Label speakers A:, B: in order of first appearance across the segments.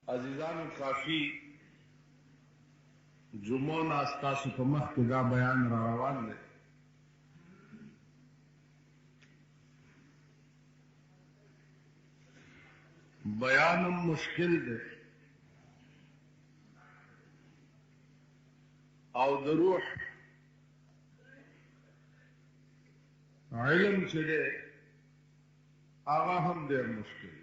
A: अजीजान काफी जुमो नास्तासु पे मख के दा बयान रवान ने बयानम मुश्किल दे और दरूह इल्म चले आगा हम देर मुश्किल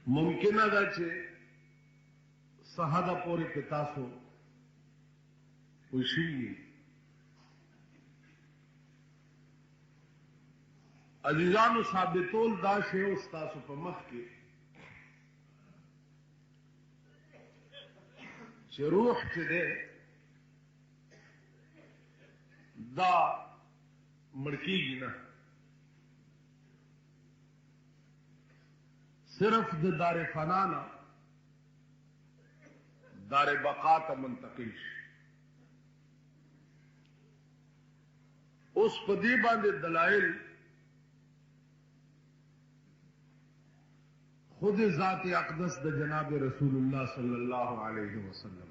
A: मुमकिन दा चे सहदा पूरे पितासो खुशी अजीजानु साबितोल दाशे उस्तासु पे मख के रूह चले दा मड़कीगी ना सिर्फ द दारे फनाना दारे बकात मुंतकिल उस पदी बांधे दलाइल खुद ज़ात अक़दस द जनाब रसूलुल्लाह सल्लल्लाहु अलैहि वसल्लम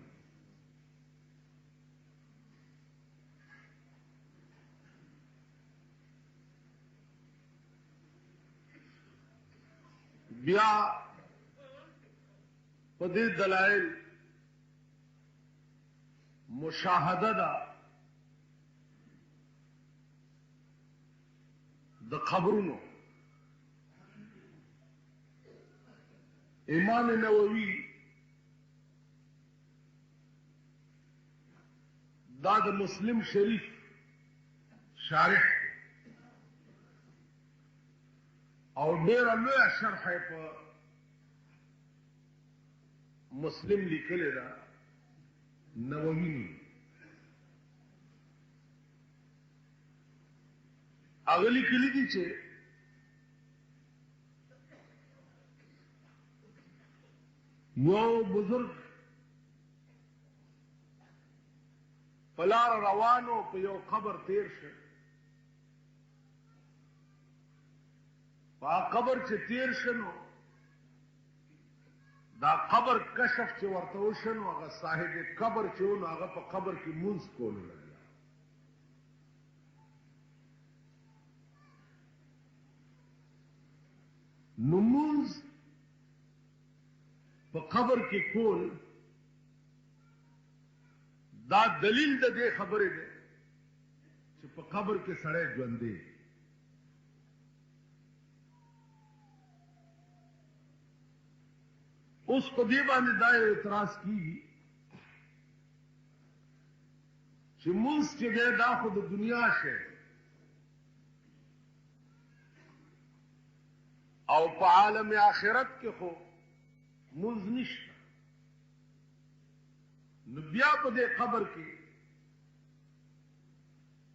A: बिया पदी दलाइल मुशाहदा दा द खबरों इमाम नववी दाद मुस्लिम शरीफ शारिह और डेरा लोया शरह पर मुस्लिम लिखले दा नववी अगली किली चे यो बुजुर्ग पलार रवानो पे यो खबर तेर से खबर से तेर शनो दा खबर कशफ चे वर्तोशनो अगर साहिब खबर चे अगर पर खबर की मुंस को लग गया नुमुंस पर खबर की कोल दा दलील दे खबरें दे पर खबर के सड़े ज्वंदे उस पदीबा ने दाए इतराज की कि मुंस के गए दा खुद दुनिया से और पालम आखिरत के खो मुंजनिश नबिया पदे खबर की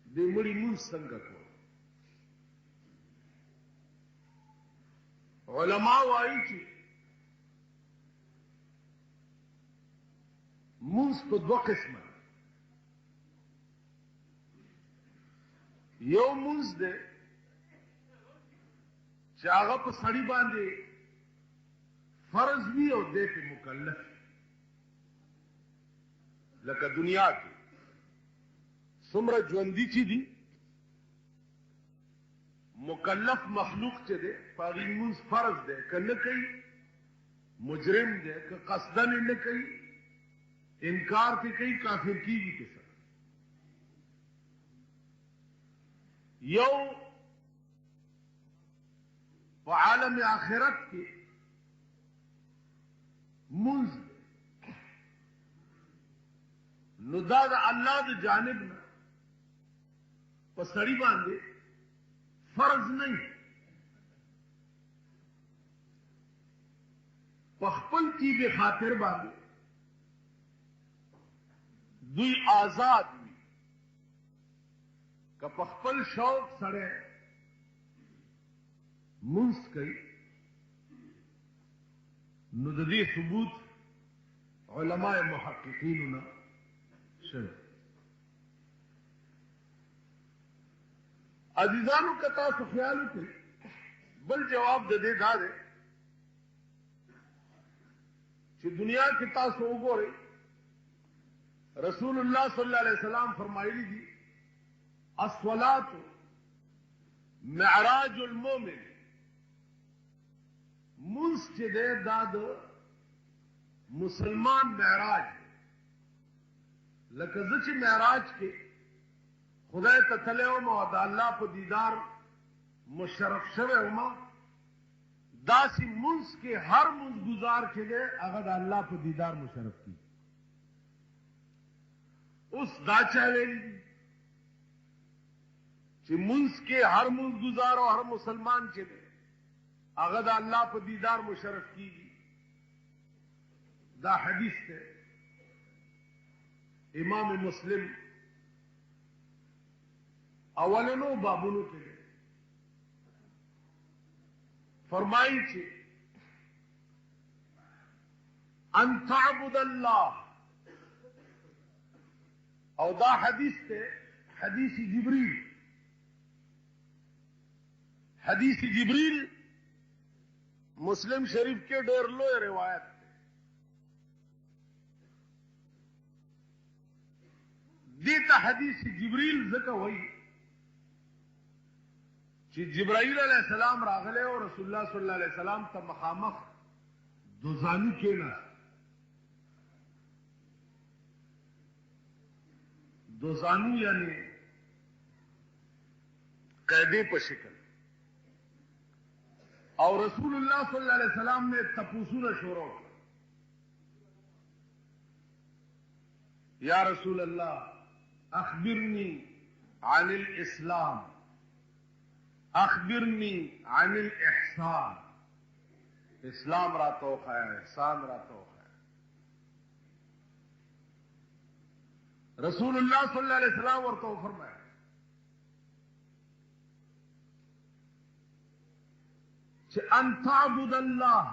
A: देमड़ी मुंज संगत हो उलमा आई थी मुंज को दो किस्म यो मुंज दे चागा पर सड़ी बांधे फर्ज भी और दे पे मुकल्लफ लका दुनिया की सुमर ज्वंदी ची दी मुकल्लफ मखलूक चे दे पागी मुंज फर्ज दे न कई मुजरिम दे कसदन न कई इनकार थी कई काफिर की के साथ यो आलम आखिरत के मुंज नुदाद अल्लाह की जानिब न पसड़ी बांधे फर्ज नहीं पखपल की बेखातिर बांधे दुई आजाद हुई का पखपल शौक सड़े मुंस कई नुददी सबूत उलमाए मुहक्किकीन ना शर अजीजानु कता ख्याल थे बल जवाब दे दे दा दे कि दुनिया की तासो उगोरे रसूलुल्लाह सल्लल्लाहु अलैहि वसल्लम फरमाइली दी अस्सलातु मिअराजुल मोमिन मुंसजिद दाद मुसलमान महराज लकज़ महराज के खुदा ततले मौद अल्लाह पर दीदार मुशरफ शवे उमा दासी मुंस के हर मुंस गुजार के लिए अगर अल्लाह पर दीदार मुशरफ की उस दाचा वेली कि मुंस के हर मुंस गुजार और हर मुसलमान के लिए अगर अल्लाह पर दीदार मुशरफ की दा हदीस से इमाम मुस्लिम अवलनो बाबुनो के लिए फरमाई छे अन तअबुदल्लाह और दा हदीस से हदीस जिब्रील मुस्लिम शरीफ के डेर लो रिवायत देता हदीस जिब्रील जिक्र हुई कि जिब्राइल अलैहिस्सलाम रागले और रसूलुल्लाह सल्लल्लाहु अलैहि वसल्लम ता मखामख दुजानी के ना दुजानू यानी कैदे पर शिकल और रसूलुल्लाह सल्लल्लाहु अलैहि वसल्लम ने तपूसून शोरो या रसूल अल्लाह अखबिरनी अनिल इस्लाम अखबिरनी अनिल इहसान इस्लाम रातो है एहसान रातो है रसूलुल्लाह सल्लल्लाहु अलैहि वसल्लम और तो फरमाया कि अन तअबुदल्लाह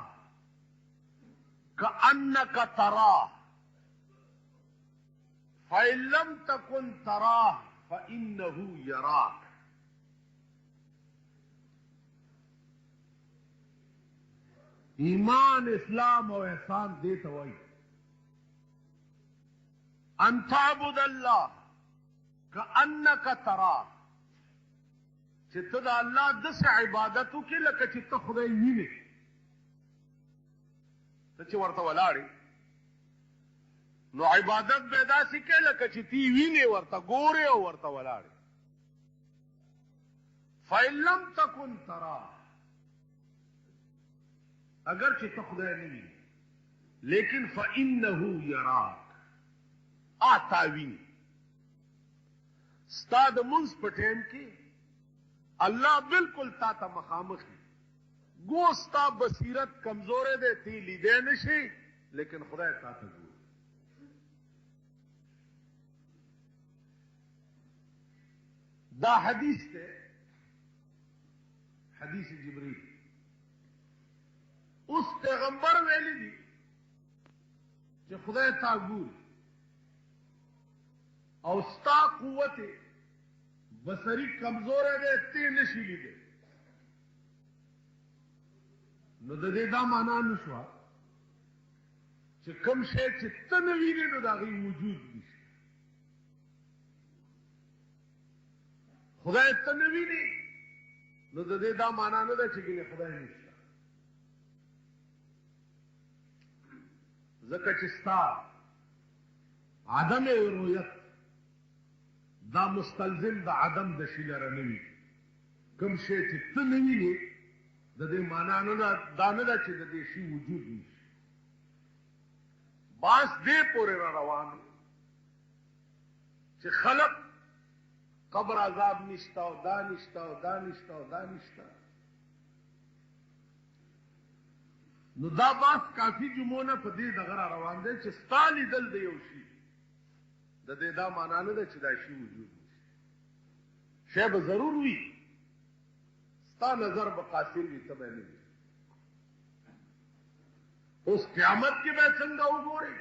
A: कअन्नका तराह फ़इन लम तकुन तराह फ़इन्नहु यराक ईमान इस्लाम और एहसान देता वही अन तअबुदल्लाह कअन्नका तराह चित्त अल्लाह दस इबादतों की लक चित्त खुदा वीने सच वर्ता वलाड़ी नो इबादत बेदा सिके लक चिती वीने वर्ता गोरे वर्ता वलाड़ी फ़इन लम तकुन तराह अगर चित्त खुदा नहीं लेकिन फ़इन्नहु यराक आता वीने स्ताद मुंस पटेम की अल्लाह बिल्कुल ताता मखामख है गोस्ता बसीरत कमजोरे दे थी लीदे नशी लेकिन खुदा ताता गो दा हदीस से हदीस जिब्रील उस पैगंबर वेली दी जो खुदा तागूर और उसका कुव्वत बसरी कमजोर है ते नशीली दे नो दे दा माना नशवा कि कम शे चित्तन वीने नो दागी वजूद निश खुदा तनवीने नो दे दा माना न दा चिगिने खुदा निश जका चिस्ता आदम रोयत दा मुस्तलजिम दा आदम द शिलर नवी कम शे चित्त नवी ने दे माना न दा न दा चे दे शी वजूद निश बास दे पोरे रवान चे खलक कब्र अजाब निश्ता और दा निश्ता और दा निश्ता और दा निश्ता नु दा बास काफी जुमोना पदी दगरा रवान दे चे स्ताली दल दे योशी दे दा माना न दा चे दा शी वजूद शेब जरूर हुई स्ता नजर बकासिर भी तब नहीं उस क्यामत की बैसंगा उगोरे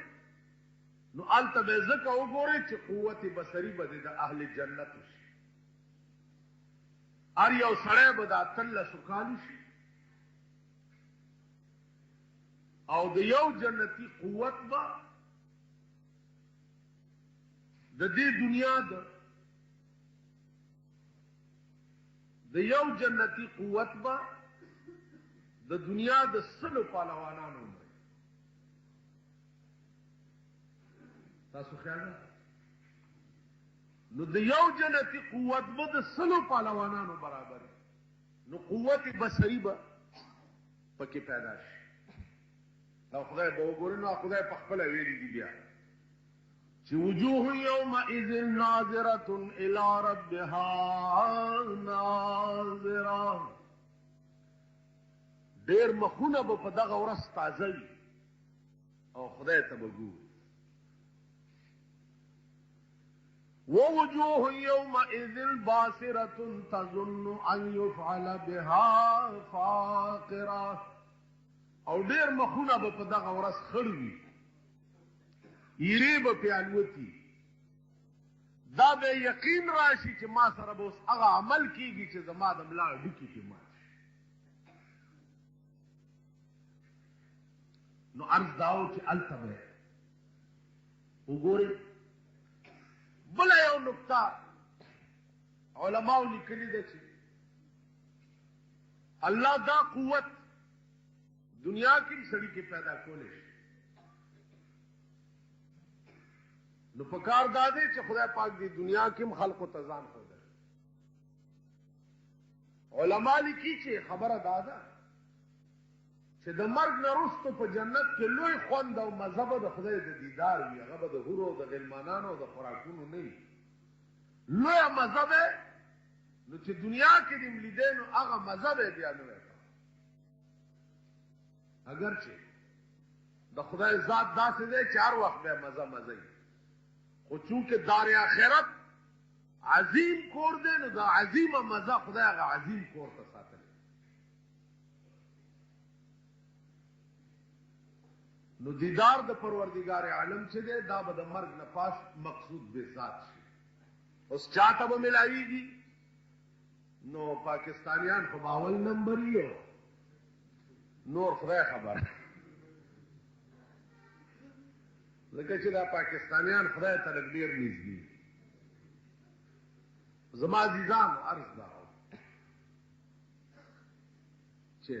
A: नु अल तबेज़ का उगोरे चे कुव्वत बसरी बदे दा अहले जन्नत आर यौ सड़े बदा तल्ला सुखालुशी او د یو جنتی قوت به د دې دنیا د یو جنتی قوت به د دنیا د سلو پهلوانانو عمر تاسو خیال ده نو د یو جنتی قوت به د سلو پهلوانانو برابر نو قوت بصری به پکې پیدا شي او خدای به وګوري نو خدای په خپله ویلي دي بیا چې وجوه یومئذ ناظرة إلى ربها ناظرة ډېر مخونه به په دغه ورځ تازه وي او خدای ته به ګوري ووجوه يومئذ باسرة تظن أن يفعل بها فاقرة او ډېر مخونه به په دغه ورځ خړ وي ایرې به پې الوتي دا به یقین راشي چې ما سره به اوس هغه عمل کېږي چې زما د ملا ډوکي کې مات شي نو عرض دا و چې هلته به وګورئ بله یو نکته علماو لیکلي ده چې الله دا قوت دنیا کې سړي کې پیدا کولی شي نو پکار دا دی چې خدای پاک دی دنیا کې هم خلقو ته ځان ښودلی علما لیکي چې خبره دا ده چې د مرګ نه وروسته په جنت کې لوی خوند او مزه به د خدای د دیدار وي هغه به د حورو او د غلمانانو او د خوراکونو نه وي لویه مزه به نو چې دنیا کې دې م لیدی نو هغه مزه به بیا نه وی اگرچه د خدای ذات داسې دی چې هر وخت به مزه مزه وي خو چونکې دار آخرت عظیم کور دی نو دا عظیمه مزه خدای هغه عظیم کور ته ساتلی نو دیدار د پروردگار عالم چې دی دا به د مرګ نه پاس مقصود به ذات شي اوس چاته به ملاویږي نو پاکستانیان خو به اول نمبر یو نور خدای خبر ځکه چې دا پاکستانیان خدای ته لږ ډېر نږدې زما عزیزانو عرض دا چې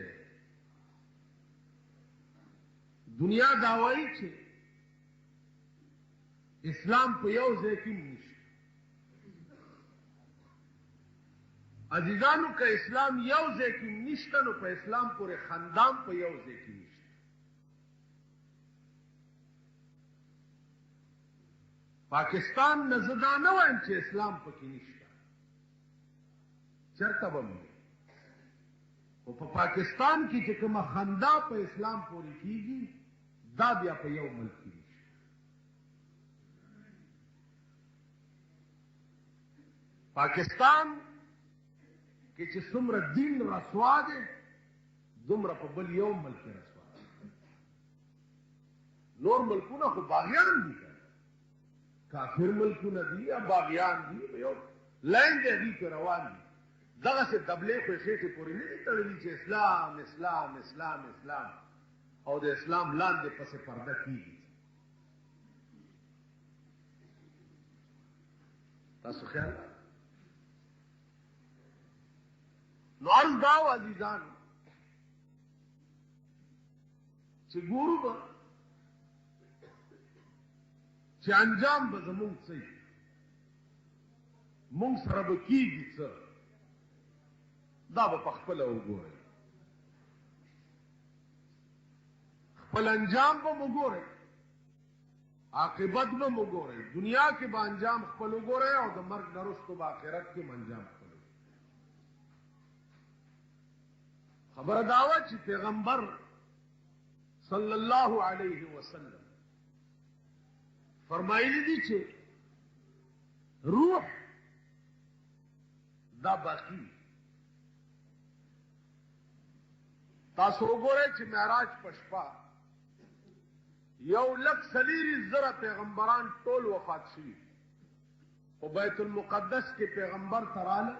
A: دنیا دا وایي چې اسلام په یو ځای کې نشته عزیزانو که اسلام یو ځای کې نشته نو په اسلام پورې خاندان په یو ځای کې نشته پاکستان نه زه دا نه وایم چې اسلام پکې نشته چېرته به م خو په پاکستان کې چې کومه خندا په اسلام پورې کېږي دا بیا په یو ملک کې نشته پاکستان کې چې څومره دین رسوا دی دومره په بل یو ملک کې رسوا دی نور ملکونه خو باغیان دي کافر ملکونه دي یا باغیان دي یو لاین دی هغې کې روان دي دغسې دبلې خو یې خېټې پورې نه دي تړلي چې اسلام اسلام اسلام اسلام او د اسلام لاندې پسې پرده کېږي تاسو خیال نو عرض دا و عزیزانو چې ګورو به چې انجام به زمونږ څه وي مونږ سره به کېږي څه دا به په خپله وګورئ خپل انجام به مو ګورئ عاقبت به مو ګورئ دنیا کې به انجام خپل وګورئ او د مرګ نه وروسته به آخرت کې به انجام خپل خبره دا وه چې پیغمبر صلی الله علیه وسلم فرمایلی دي چې روح دا باقی تاسو وګورئ چې معراج په شپه 1,40,000 پیغمبران ټول وفات شوي په بیت المقدس کې پیغمبر ته راله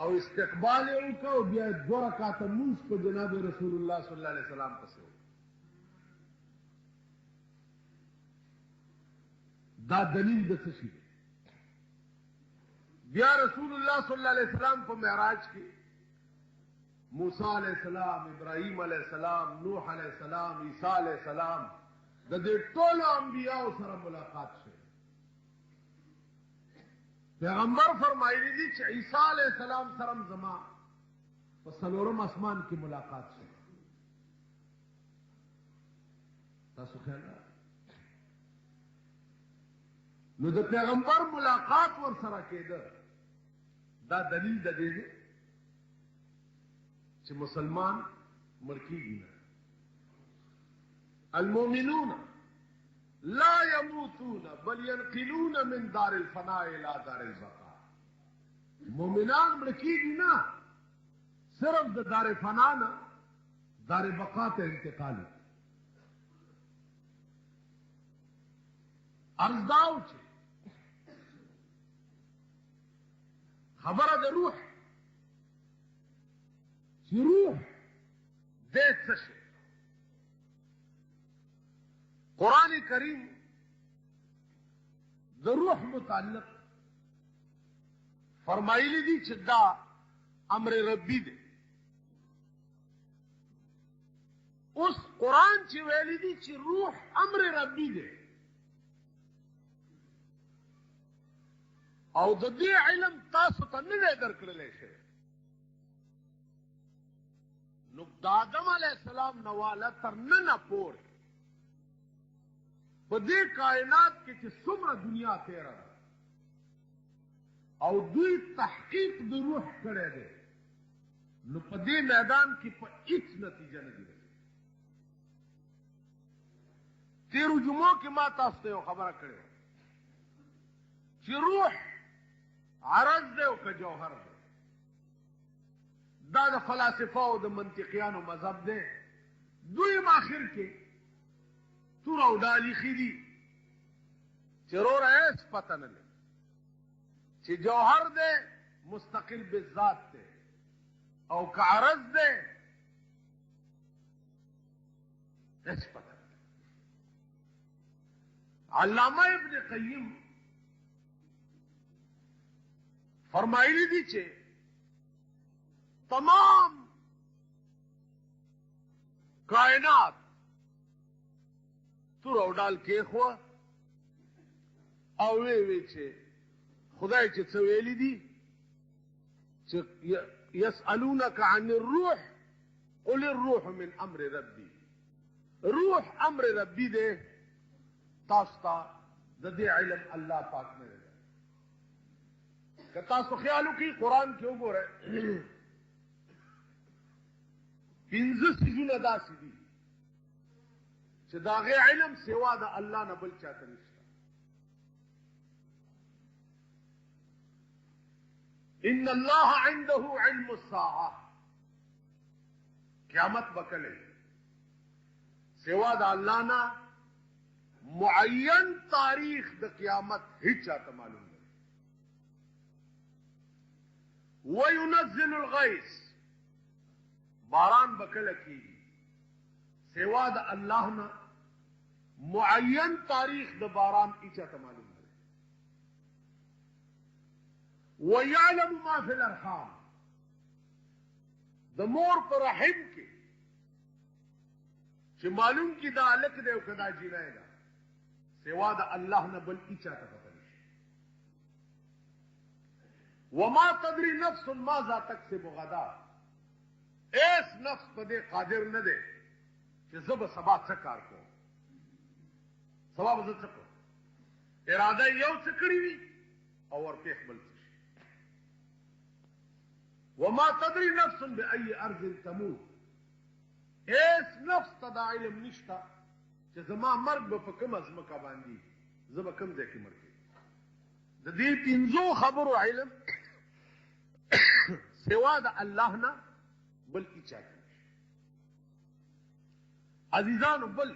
A: او استقبال یې وکړ او بیا 2 رکعاته مونځ په جناب رسول الله صلی الله علیه وسلم پسې وکړ. دا دلیل د څه شي؟ بیا رسول الله صلی الله علیه وسلم په معراج کې موسی علیہ السلام، ابراہیم علیہ السلام، نوح علیہ السلام، عیسی علیہ السلام د دې ټولو انبیاء سره ملاقات شوه. پیغمبر فرمایلی دي چې عیسی علیہ السلام سره زما په څلورم اسمان کې ملاقات شوه. تاسو خیال نو د پیغمبر ملاقات ور سره کېده، دا دلیل د دې دی چې مسلمان مړ کېږي نه. المؤمنون لا يموتون بل ينقلون من دار الفناء الى دار البقاء. مؤمنان مړ کېږي نه، صرف د دار فنا نه دار بقا ته انتقال. عرض داو چې خبره د روح چې روح دې څه شي. قرآن کریم د روح متعلق فرمایلی دي چې دا امر ربی دی. اوس قرآن چې ویلی دي چې روح امر ربی دی او د دې علم تاسو ته نه دی درکړلی شوی، نو د آدم علیه السلام نه واله تر ننه پورې په دې کائنات کې چې څومره دنیا تیره ده او دوی تحقیق د روح کړی دی، نو په دې میدان کې په هیڅ نتیجه نه دي رسېدلې. تېرو جمعو کې ما تاسو ته یو خبره کړې وه چې روح عرض دی او که جوهر دی. دا د فلاسفه او د منطقیانو مذهب دی. دوی آخر کې تور او ډالي ښي دي چې روره هېڅ پته نه لري چې جوهر دی مستقل بالذات دی او که عرض دی هېڅ پته نه لري. علامه ابن قیم فرمایلی دي چې تمام کائنات تور او ډال کېښوه او وی چې خدای چې څه ویلي دي چې یسألونک عن الروح قل الروح من امر ربي. روح امر ربي دی، تاسو ته د دې علم الله پاک نه دی. که تاسو خیال وکړئ قرآن کې وګورئ 15 څیزونه داسې دي چې د هغې علم سوا د الله نه بل چاته نشته. ان الله عنده علم الساعه، قیامت به کله سوا د الله نه معین تاریخ د قیامت هیڅ چاته معلوم نه. وينزل الغيث، باران بکله کیږي سوا د الله نه معین تاریخ د باران هیچاته معلوم نه. ويعلم ما في الارحام، د مور په رحم کې چې معلوم کی دا الک دی او کدا جینای دا سوا د الله نه بل هیچاته پته نشي. وما تدري نفس ماذا تكسب غدا، ایس نفس په دې قادر نه دی چې زه به سبا څه کار کوم، سبا به زه څه کوم. اراده یو څه کړې وي او ورپېښ بل څه شي. وما تدري نفس بأي أرض تموت، ایس نفس ته دا علم نشته چې زما مرګ به په کومه ځمکه باندې زه به کوم ځای کې مړ کېږم. د دې 15 خبرو علم سوا د الله نه بل هیچا نه. عزیزانو بل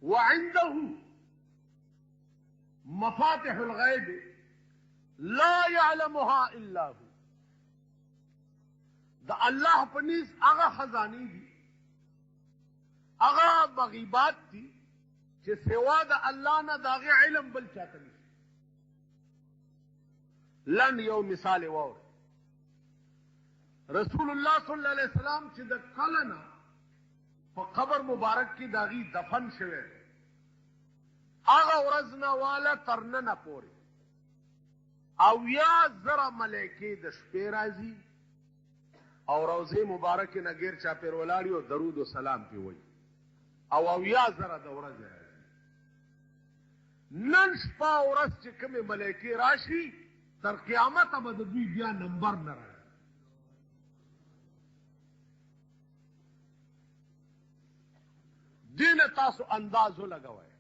A: وعنده مفاتح الغیب لا يعلمها الا هو. د الله پنیز هغه خزانی دي، هغه مغیبات دي چې سوا د الله نه داغه علم بل چاته نشي. لن یو مثال وور رسول الله صلی الله علیه وسلم چې د کلنا په قبر مبارک کې داغي دفن شوه، هغه ورځ نه والا ترنه پوري او یا زره ملائکه د شپې راځي او روزه مبارک نه غیر چا پر ولاړی او درود او سلام پی وای او یا زره د ورځ راځي. نن شپه ورځ چې کومه ملائکه راشي تر قیامت به د دوی بیا نمبر نه راځي. دین تاسو اندازو لګوي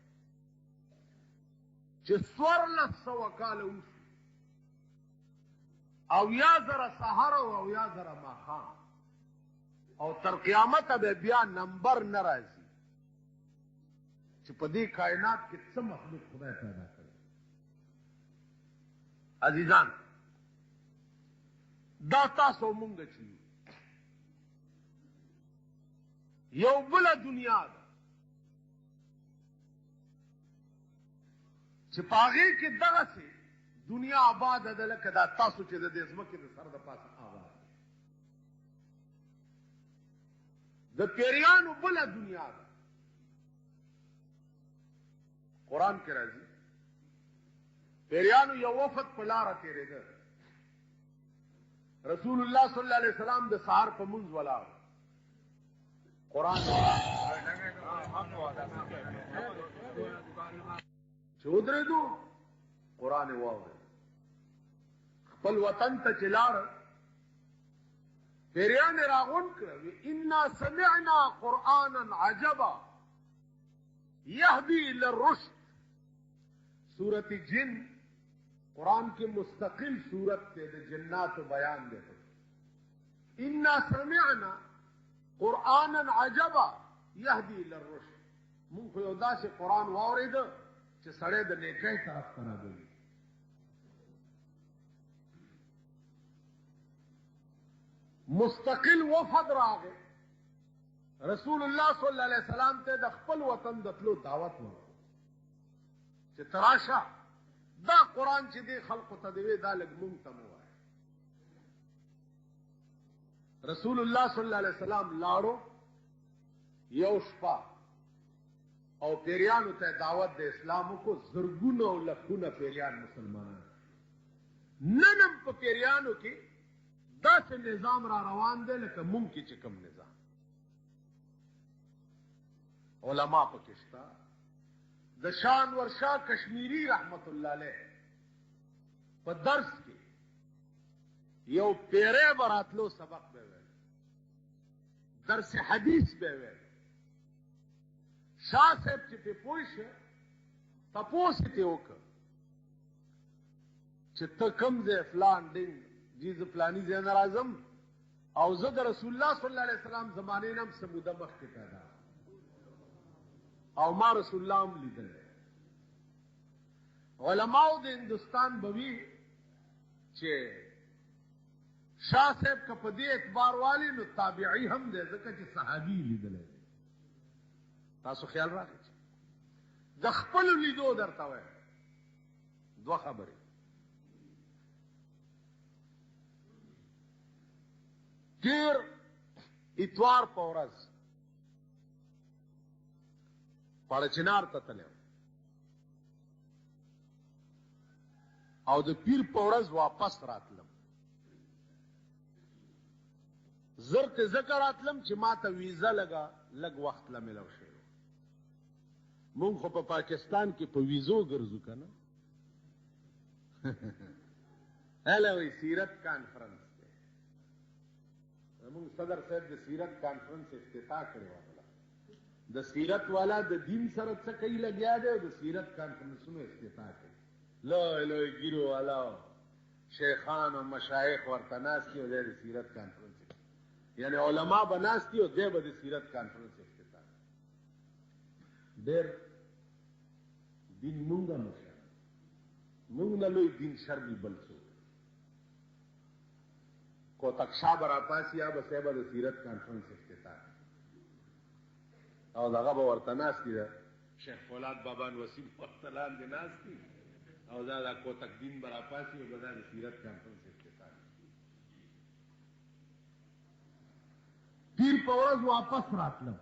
A: چې 1400 کال وشي او یا زره سحر او یا زره ماخام او تر قیامت به بیا نمبر نه راځي چې په دې کائنات کې څه مخلوق خدای پیدا کړی. عزیزان دا تاسو مونږ چې یو بل دنیا ده چې پاغې کې دغه سي دنیا آباد ده لکه دا تاسو چې د دې ځمکې د سر د پاسه آباد د پیریانو بل دنیا ده. قرآن کې راځي پیریانو یو وفد په لاره تېرېده، رسول الله صلی الله علیه وسلم د سهار په منځ ولاړ، قرآن چې ودرېدو قرآن واورېد، خپل وطن ته چې لاړ پیریان راغون کړه انا سمعنا قرآنا عجبا يهدي الى الرشد. سورت جن قرآن کے مستقل سورت تے دے جنات بیان دے انا سمعنا قرآنا عجبا يهدي الى الرشد. مونږ خو یو داسې قرآن واورېد چې سړی د نیکۍ طرف ته راګرځي. مستقل وفد راغی، رسول الله صلی الله علیه وسلم ته د خپل وطن د تلو دعوت ورکړ چې تراشه دا قرآن چې دی خلقو ته دی دا لږ مونږ ته مو وایه. رسول الله صلی الله علیه وسلم لاړو یو شپه او پیریانو ته دعوت د اسلام کو زرګونه او لکونه پیریان مسلمانان. ننم په پیریانو کې داسې نظام را روان دی لکه مونږ کې چې کوم نظام. علما پکې شته، د شان ورشا کشمیری رحمت الله علیه په درس کې یو پیری براتلو سبق به ویل، درس حدیث به ویل. شاه صاحب چې په پوښه تاسو ته وکړه چې ته کوم ځای فلان دین جیز فلانی ځای نه راځم او زه د رسول الله صلی الله علیه وسلم زمانه نم سموده مخکې پیدا او ما رسول الله هم لیدل. علماء د هندوستان بوي چې شاه صاحب که په دې اعتبار والی نو تابعی هم دی ځکه چې صحابي لیدل. تاسو خیال راکړئ د خپل لیدو درته وایم دوه خبرې. تیر اتوار په ورځ پاړچنار ته تلم او د پیر په ورځ واپس راتلم. زر ته ذکر راتلم چې ما ته ویزا لګ وخت لا ملو شي. مونږ خو په پاکستان کې په ویزو ګرځو کنه. هلوی سیرت کانفرنس مونږ صدر صاحب د سیرت کانفرنس افتتاح کړی و. د سیرت والا د دین سره څه کوي لګیا دی او د سیرت کانفرنسونو افتتاح کوي. لوی ګیرو والا شیخان او مشایخ ورته ناستي او د سیرت کانفرنس یعنی علما به ناستي او دی به د سیرت کانفرنس افتتاح. ډېر دین مونږه نشه موږ نه لوی دین شرمي بل څوک کوتک شاه برا پاسی یا به صاحب د سیرت کانفرنس افتتاح او دغه به ورته ناستي ده شیخ فولاد بابا وسیم ورته لاندې ناستي او دا کوتک دین برا پاسی او به دا د سیرت کانفرنس افتتاح پیر په ورځ واپس راتلم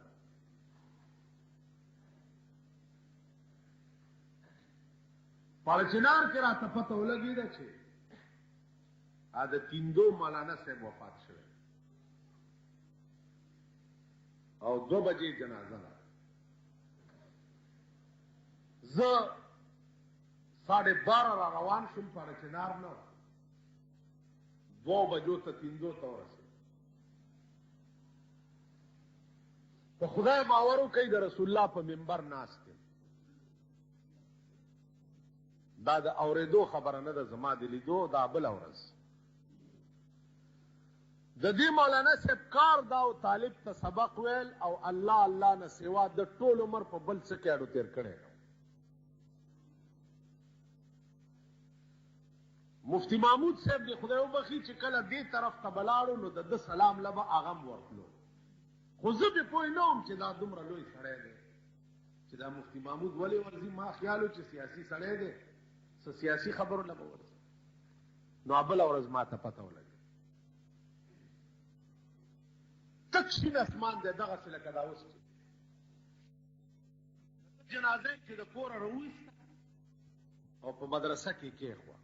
A: پالچنار کې راته پته ولګېده چې د تیندو مولانا صاحب وفات شوی او 2 بجې جنازه ده زه 12:30 را روان شوم پالچنار نه 2 بجو ته تیندو ته ورسېدم په خدای باور وکړئ د رسول الله په منبر ناست یم دا د اورېدو خبره نه ده زما د لیدو دا بله ورځ د دې مولانا صاحب کار دا او طالب ته سبق ویل او الله الله نه سوا د ټول عمر په بل څه کې اډو تیر کړی مفتی محمود صاحب دی خدای وبخي چې کله دې طرف ته بلاړو نو د سلام لبه اغم ورتلو خو زه به پوه نه وم چې دا دومره لوی سړی دی چې دا مفتی محمود ولې ورځي ما خیال و چې سیاسي سړی دی څه سیاسي خبرو لبه ورځي نو بله ورځ ما ته پته ولګي تک شین اسمان دی دغسې لکه دا اوس چې جنازه چې د کوره راوایسته او په مدرسه کې کېښوه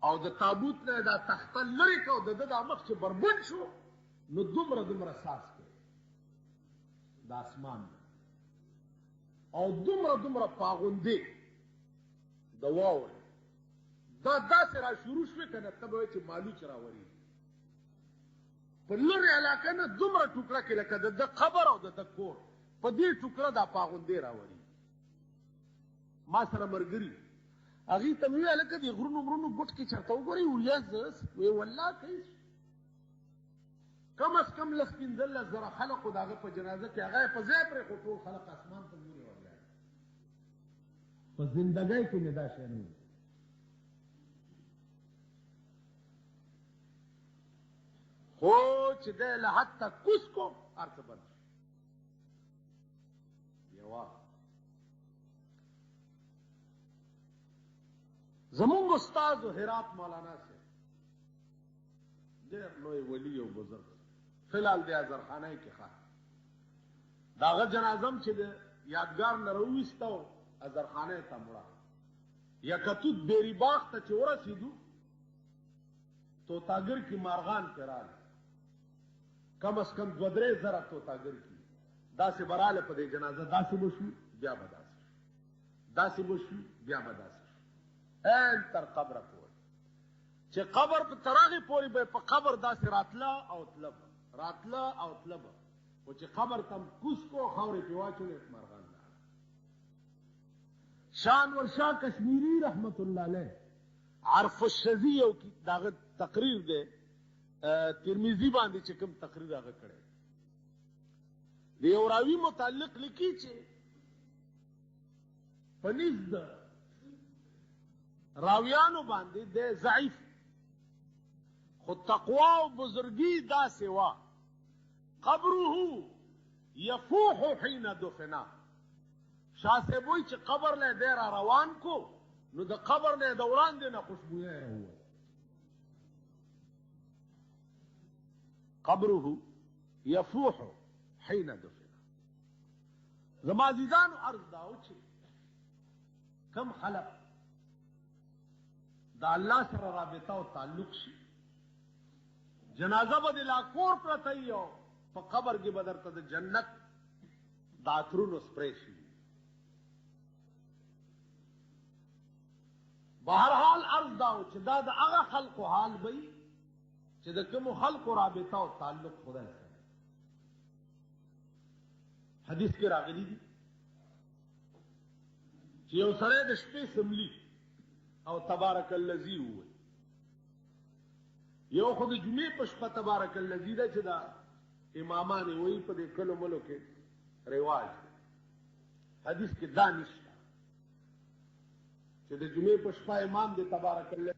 A: او د تابوت نه دا تخته لرې کړه او د ده دا مخ چې بربند شو نو دومره ساز کړ د اسمان او دومره پاغوندې د واورې دا داسې را شروع شوې که نه ته به وایې چې مالوچ راورېږي په لرې علاقه نه دومره ټوکړه کې لکه د ده قبر او د ده کور په دې ټوکړه دا پاغوندې راورېږي ما سره ملګري هغې ته مې وویل هلکه دې غرونو ګوټ کې چېرته وګورئ وی والله کوي کم از کم 15 زره خلقو د هغه په جنازه کې هغه یې په ځای پرېښو ټول خلق اسمان ته ګوري ولاړ په زندګۍ کې مې دا شی نه و خو چې دی له حد ته کوز کو هر څه بند شو یوه زمونږ استاد هرات مولانا صاحب ډېر لوی ولی او بزرګ فی الحال د ازرخانۍ کې ښه د هغه جنازه هم چې د یادګار نه راوویسته او ازرخانۍ ته مړه یکتوت بیري باغ ته چې ورسېدو توتاګر کې مارغان پرې راغلل کم از کم 2-3 زره توتاګر کې داسې به راغله په دې جنازه داسې به شو بیا به داسې شو داسې به شو بیا به داسې شو این تر قبره پورې چې قبر په تر هغې پورې به په قبر داسې راتله او تله به خو چې قبر ته م کوز کو خاورې پرې واچولې مارغان لاړه شان ورشاه کشمیري رحمت الله علیه عرف الشذی یو د هغه تقریر دی ترمذي باندې چې کوم تقریر هغه کړی د یو راوي متعلق لیکي چې په نزد د راویانو باندې د ضعیف خو تقوا او بزرګي داسې وه قبره یفوح حین دفنا شاه صاحب وایي چې قبر له دی را روان کو نو د قبر نه د وړاندې نه خوشبویه راووت قبره یفوح حین دفنا زما عزیزانو عرض دا و چې کم خلق د الله سره رابطه او تعلق شي جنازه به د لا کور پرته وي او په قبر کې به درته د جنت د عطرونو سپری شي بهرحال عرض دا و چې دا د هغه خلقو حال به وي چې د کومو خلقو رابطه او تعلق خدای سره حدیث کې راغلی دي چې یو سړی د شپې سملي او تبارک الذی ووایي یو خو د جمعې په شپه تبارک الذی ده چې دا امامان یې وایي په دې کلو ملو کې رواج دی حدیث کې دا نشته 2 د شپې 2 رکعته تبارک الذی ووایي 3 د شپې 3 رکعته سبحان الله 4 د شپې 4 رکعته الحمدلله 5 د شپې 5 رکعته چې د جمعې په شپه امام دې تبارک الله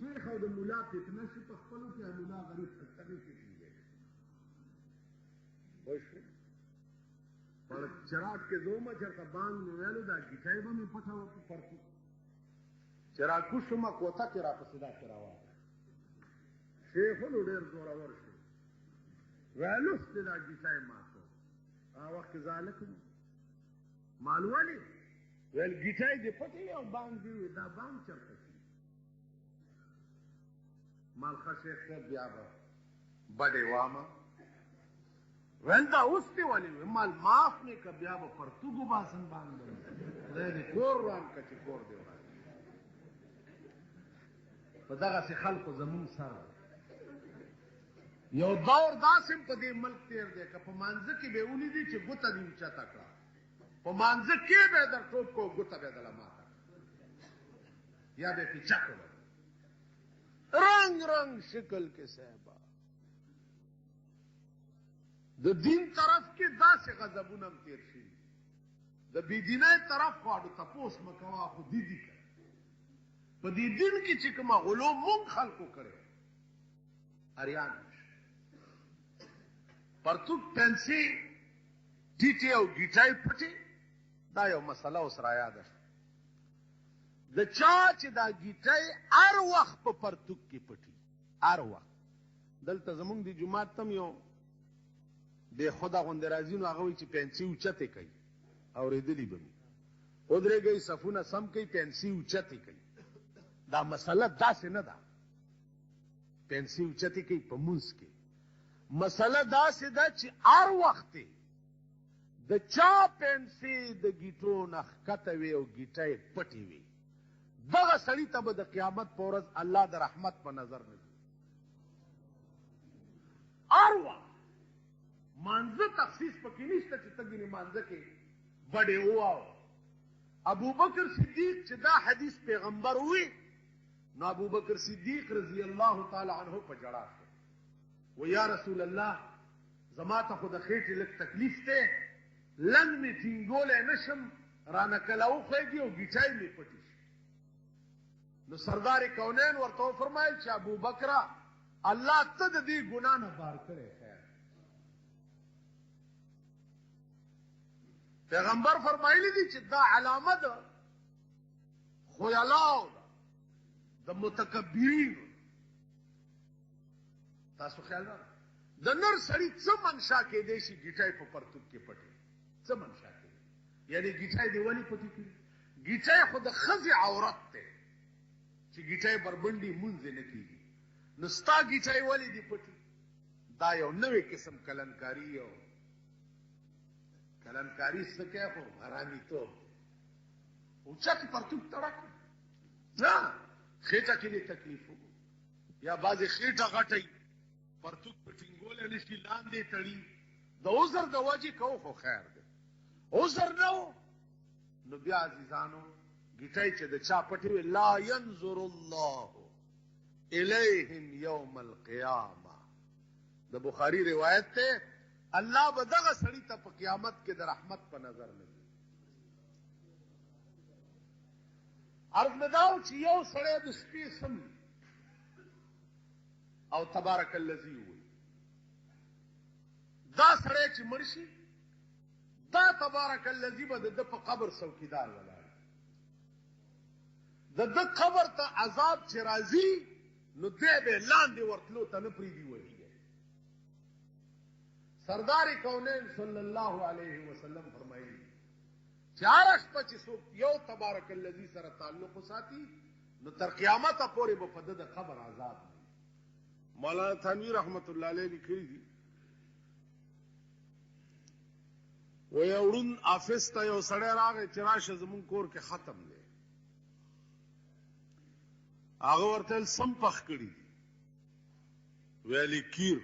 A: شیخ او د مولا فتنه شي په خپلو کې مولا غریب فتنې کې کېږي پر چراغ کې زومه چېرته بانګ مې ویلو دا ګیټۍ به مې پټه وه په پرتو چې راکوشمه کوټه کې راپسې داسې راواله شیخونو ډېر زورور شو ویلوستې دا ګیټۍ ماتو هغه وخت کې زالک وو مال ولې ویل ګیټۍ دې پټې وي او بانګ دې وي دا بانګ چېرته شي مال ښه شیخ صاحب بیا به بډې وامه ویل دا اوس دې ولې وي مال معاف مې که بیا به پرتوګو باسم باندې خدای دې کور روان که چې کور دې وران په دغسې خلکو زمونږ سره یو دور داسې په دې ملک تېر دی که په مانځه کې به یې ولیدي چې ګوته دې اوچته کړه په مانځه کې به یې در ټوپ کو ګوته به یې دله ماته یا به یې پیچه کړه رنگ رنگ شکل کې صاحبه د دین طرف کې داسې غضبونه هم تېر شي د بېدینۍ طرف خو اډو تپوس مه کوه خو دي که په دې دین کې چې کومه غلو مونږ خلکو کړی اریان پرتوک پنسي ټیټې او ګیټۍ پټې دا یو مسله اوس رایاده شوه د چا چې دا ګیټۍ هر وخت په پرتوک کې پټي هر وخت دلته زمونږ د جومات ته یو بې خوده غوندې راځي نو هغه وایي چې پنسي اوچتې کوي اورېدلي به مې ودرېږئ صفونه سم کوي پنسي اوچتې کوي دا مسله داسې نه ده پنسي اوچتې کوي په مونځ کې مسله داسې ده چې هر وخت د چا پنسي د ګیټو نه ښکته وي او ګیټۍ پټې وي دغه سړي ته به د قیامت په ورځ الله د رحمت په نظر نه ګوري هر وخت مانځه تخصیص پکې نشته چې ته ګینې مانځه کې بډې وواوه ابوبکر صدیق چې دا حدیث پیغمبر وي نو ابوبکر صدیق رضی الله تعالی عنه په ژړا شو و یا رسول الله زما ته خو د خېټې لږ تکلیف دی لنګ مې ټینګولی نشم رانه کله وخېږي او ګیټۍ مې پټې شي نو سردار کونین ورته وفرمایل چې ابوبکره الله ته د دې ګناه نه بار کړی خیر پیغمبر فرمایلی دي چې دا علامه ده خیلاو ده د متکبرینو تاسو خیال نه د نر سړي څه منشا کېدی شي ګیټۍ په پرتوک کې پټې څه منشا کېدی یعنې ګیټۍ دې ولې پټې کړي ګیټۍ خو د ښځې عورت دی چې ګیټۍ بربنډي مونځ یې نه کېږي نو ستا ګیټۍ ولې دې پټې دا یو نوی قسم کلنکاري او کلنکاري څه کوي خو حرامیتوب اوچتې پرتوک تړک نه خېټه کې دې تکلیف وکړو یا بعضې خېټه غټئ پرتوک په ټینګولی نه شي لاندې تړي د عذر د وجې کوو خو خیر دی عذر نه و نو بیا عزیزانو ګیټۍ چې د چا پټې وي لا ینظر الله الیهم یوم القیامه د بخاري روایت دی الله به دغه سړي ته په قیامت کې د رحمت په نظر نه وي عرض مې دا و چې یو سړی د شپې سم او تبارک الذی وي دا سړی چې مړ شي دا تبارک الذی به د ده په قبر څوکیدار ولاړ د ده قبر ته عذاب چې راځي نو دی به لاندې ورتلو ته نه پرېږدي وهي سردار کونین صلی الله علیه وسلم فرمایي چې هره شپه چې څوک یو تبارک الذی سره تعلق وساتي نو تر قیامته پورې به په ده د قبر عذاب نه مولانا تھانوی رحمت الله علیه لیکلي دي وایي اړون آفس ته یو سړی راغی چې راشه زمونږ کور کې ختم دی هغه ورته سم پخ کړي دي ویلی کیر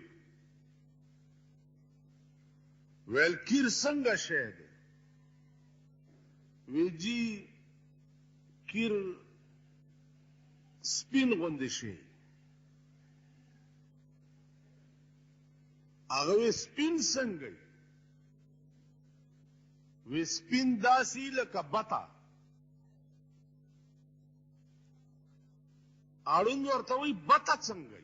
A: ویل کیر څنګه شی دی وی جی کیر سپین غوندې شي هغه وی سپین څنګه وی سپین داسې لکه بطه اړوند ورته وی بطه څنګه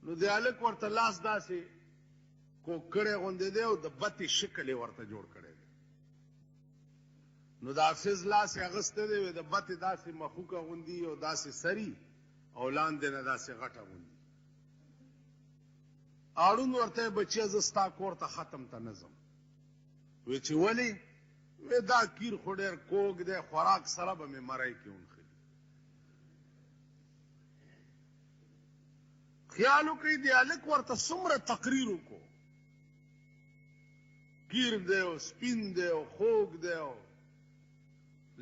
A: نو د هلک ورته لاس داسې کوکړی غوندې دی او د بطې شکل یې ورته جوړ کړی دی نو د حافظ لاس یې اغوستی دی د بطې داسې مخوکه غوندي او داسې سري او لاندې نه داسې غټه غوندي اړوند ورته بچیه زه ستا کور ته ختم ته نه ځم وی چې ولې وی دا کیر خو ډېر کوږ دی خوراک سره به مې مری کې ونښلي خیال وکړئ د هلک ورته څومره تقریر وکړو کیر دی او سپین دی او خوږ دی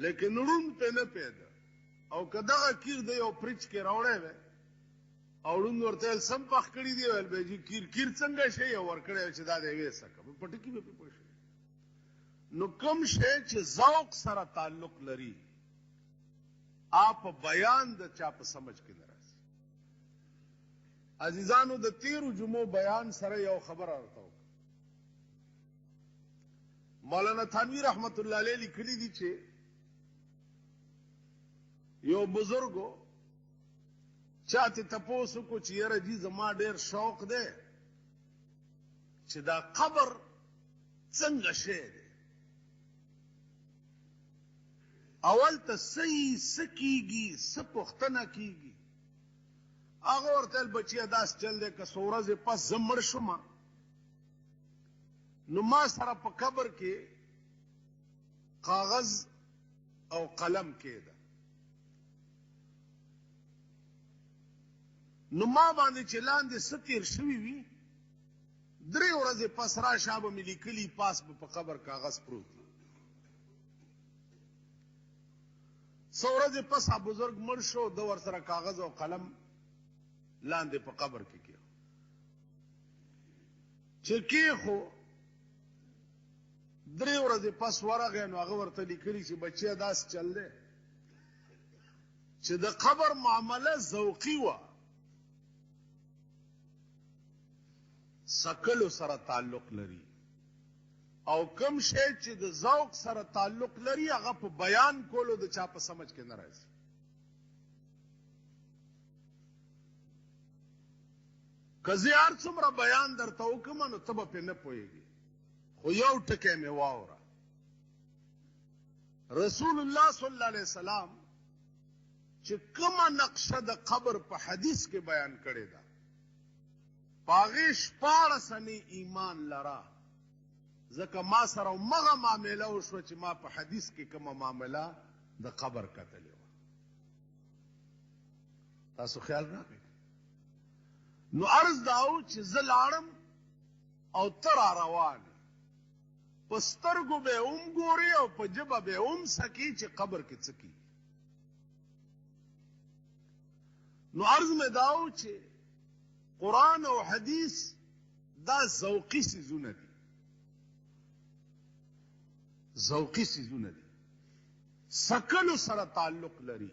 A: لیکن ړوند پې نه پیدا او که دغه کیر دی یو فریج کې راوړی وی او ړوند ورته ویل سم پخ کړي دي ویل به جي کیر څنګه شی یې ورکړی چې دا دی ویسه که په ټکي به پې پوه شي نو کوم شی چې ذوق سره تعلق لري آپ بیان د چا په سمجھ کې نه راځي عزیزانو د تیرو جمعو بیان سره یو خبره راته وکړه مولانا تھانوی رحمت الله علیه لیکلي دي چې یو بزرګو چاته تپوس کو چې یاره جی زما ډېر شوق دی چې دا قبر څنګه شی دی اول ته څه کېږي څه پوښتنه کېږي هغه ورته ویل بچیه داس چل دی که څو ورځې پس زه مړ شوم نو ما سره په قبر کې کاغذ او قلم کېده نو ما باندې چې لاندې څه تېر شوي وي 3 ورځې پس راشه به مې لیکلي پاس به په قبر کاغذ پروت وي څو ورځې پس بزرګ مړ شو د ورسره کاغذ او قلم لاندې په قبر کې کېښو چې کېښو 3 ورځې پس ورغی نو هغه ورته لیکلي چې بچیه داسې چل دی چې د قبر معامله ذوقي وه سکلو سره تعلق لري او کوم شی چې د ذوق سره تعلق لري هغه په بیان کولو د چا په سمجھ کې نه راځي که زه هر څومره بیان درته وکړم نو ته به پرې نه پوهېږې خو یو ټکی مې واوره رسول الله صلی الله علیه وسلم چې کومه نقشه د قبر په حدیث کې بیان کړې ده په هغې 14 ایمان لره ځکه ما سره همغه معامله وشوه چې ما په حدیث کې کومه معامله د قبر کتلې وه تاسو خیال راغی نو عرض دا و چې زه لاړم او ته را روان په سترګو به هم ګورې او په ژبه به هم سکې چې قبر کې څه کېږي نو عرض مې دا و چې قرآن او حدیث دا ذوقي څیزونه دي ذوقي څیزونه دي سکلو سره تعلق لري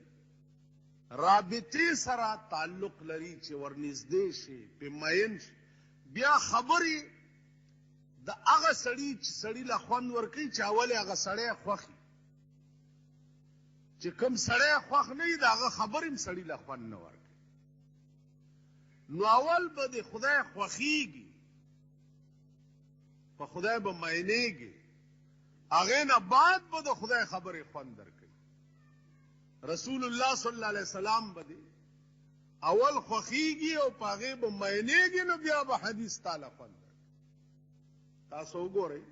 A: رابطې سره تعلق لري چې ورنږدې شي پې مین شي بیا خبرې د هغه سړي چې سړي له خوند ورکوي چې اول هغه سړی خوښ وي چې کوم سړی خوښ نه وي د هغه خبرې هم سړي له خوند نه ورکوي نو اول به د خدای خوښیږي په خدای به مینېږي هغې نه بعد به د خدای خبرې خوند درکوي رسول الله صلی الله علیه وسلم به دی اول خوښیږي او په هغې به مینېږي نو بیا به حدیث تاله خوند درکوي تاسو وګورئ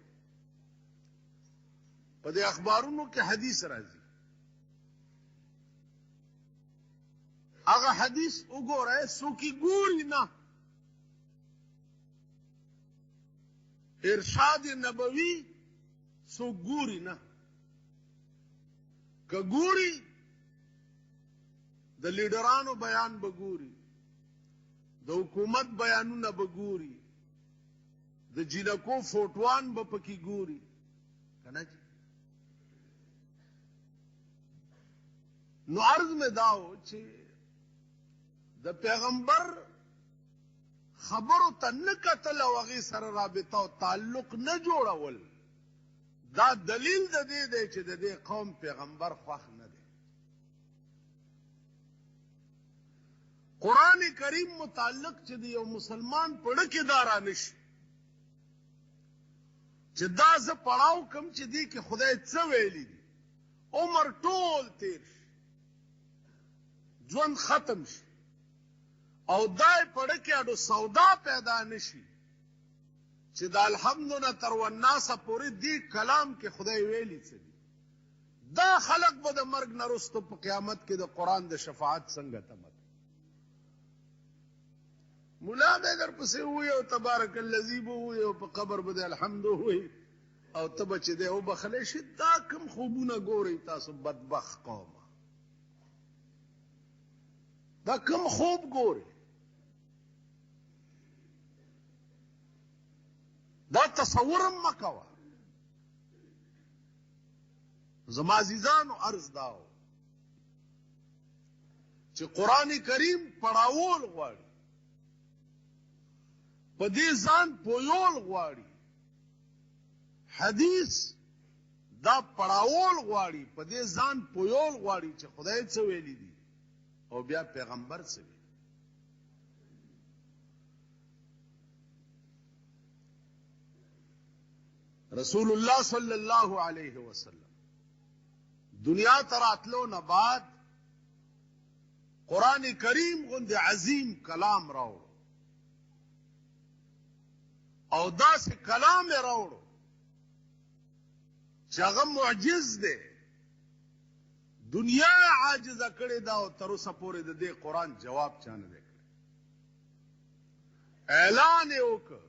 A: په دې اخبارونو کې حدیث راځي هغه حدیث وګورئ څوک یې ګوري نه ارشاد نبوي څوک ګوري نه که ګوري د لیډرانو بیان به ګوري د حکومت بیانونه به ګوري د جینکو فوټوان به پکې ګوري کنه جی نو عرض میں داو چې د پیغمبر خبرو ته نه کتل او هغې سره رابطه او تعلق نه جوړول دا دلیل د دې دی چې د دې قوم پیغمبر خوښ نه دی قرآن کریم متعلق چې د یو مسلمان پړه کې دا رانشي چې دا زه پړاو کم چې دی کې خدای څه ویلي دي عمر ټول تیر شي ژوند ختم شي او دای پړه کې اډو سودا پیدا نشي چې د الحمد نه تر والناس پورې دی کلام کې خدای ویلي څه دي دا خلق به د مرګ نه وروسته په قیامت کې د قرآن د شفاعت څنګه تمه مولا به درپسې ووایي او تبارک الذي به ووایي او په قبر به د الحمد ووایي او ته به چې دی وبخلی شي دا کوم خوبونه ګورئ تاسو بدبخت قومه دا کوم خوب ګورئ دا تصور هم مه کوه زما عزیزانو عرض داو چې قرآن کریم پړاوول غواړي په دې ځان پویول غواړي حدیث دا پړاوول غواړي په دې ځان پویول غواړي چې خدای څه ویلي دي او بیا پیغمبر څه ویلي رسول الله صلی الله علیه وسلم دنیا ته راتلو نه بعد قرآن کریم غوندې عظیم کلام راوړو او داسې کلام یې راوړو چې هغه معجز دی دنیا عاجزه کړې ده او تر اوسه پورې د دې قرآن جواب چا نه دی کړی اعلان یې وکړ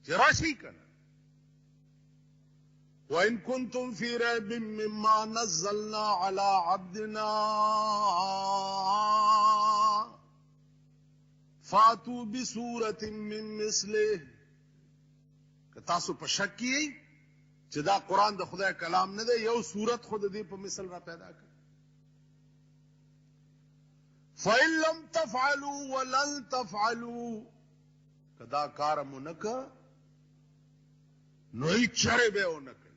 A: چې راشئ که نه وَإِن كُنتُمْ فِي رَيْبٍ مِّمَّا نَزَّلْنَا عَلَىٰ عَبْدِنَا فاتو بصورت من مثله که تاسو په شک کې چې دا قرآن د خدای کلام نه دی یو صورت خود دې په مثل را پیدا کړ فَإِن لَّمْ تَفْعَلُوا وَلَن تَفْعَلُوا که دا کار مو نه که نو هیڅ چرې به ونه کوي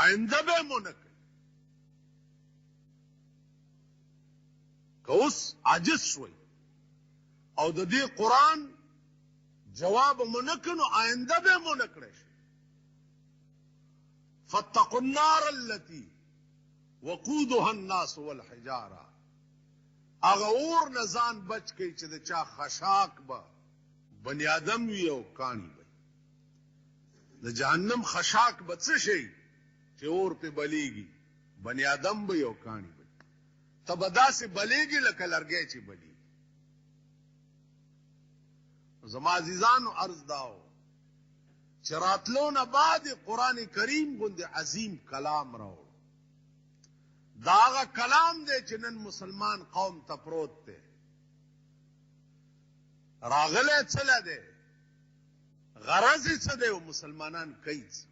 A: آینده به مو نه کوي که اوس عاجز شوئ او د دې قرآن جواب مو نه کړو آینده به مو نه کړی شي فاتقوا النار التي وقودها الناس والحجاره هغه اور نه ځان بچ کړئ چې د چا خشاک به بني آدم وي او کاڼي به د جهنم خشاک به څه شي چې اور پې بلیږي بني آدم به او کاڼي به ته به داسې بلیږي لکه لرګی چې بلیږي زما عزیزانو عرض داو چې راتلو نه بعد قرآن کریم غوندې عظیم کلام راوړ دا هغه کلام دی چې نن مسلمان قوم ته پروت دی راغلی څه له دی غرض یې څه دی او مسلمانان کوي څه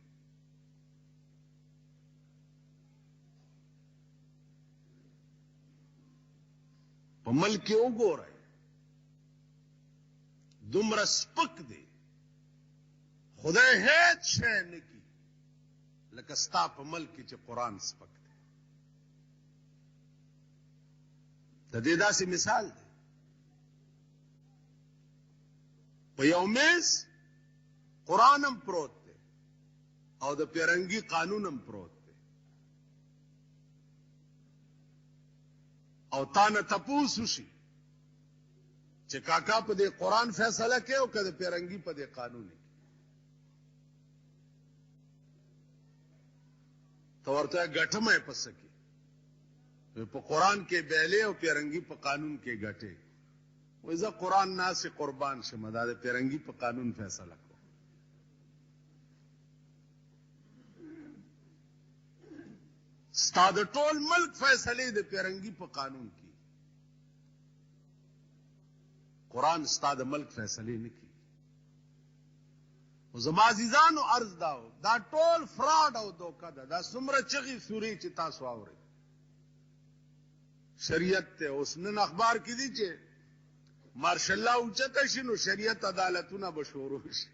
A: په ملک کې وګورئ دومره سپک دی خدای هیڅ شی نه کي لکه ستا په ملک کې چې قرآن سپک دی د دې داسې مثال دی په یو میز قرآن هم پروت دی او د پیرنګي قانون هم پروت دی او تا نه تپوس وشي چې کاکا په دې قرآن فیصله کوي او که د پیرنګي په دې قانون کې ته ورته ګټه مې پس کې په قرآن کې بیلې او پیرنګي په قانون کې ګټې وایي زه قرآن ناسې قربان شم دا د پیرنګي په قانون فیصله کوم ستا د ټول ملک فیصلې د پیرنګي په قانون کې قرآن ستا د ملک فیصلې نه کوي. خو زما عزیزانو عرض داو دا ټول فراډ او دوکه ده. دا څومره چغې سورې چې تاسو اورئ شریعت ته. اوس نن اخبار کې دي چې مارشل الله اوچته شي نو شریعت عدالتونه به شروع شي.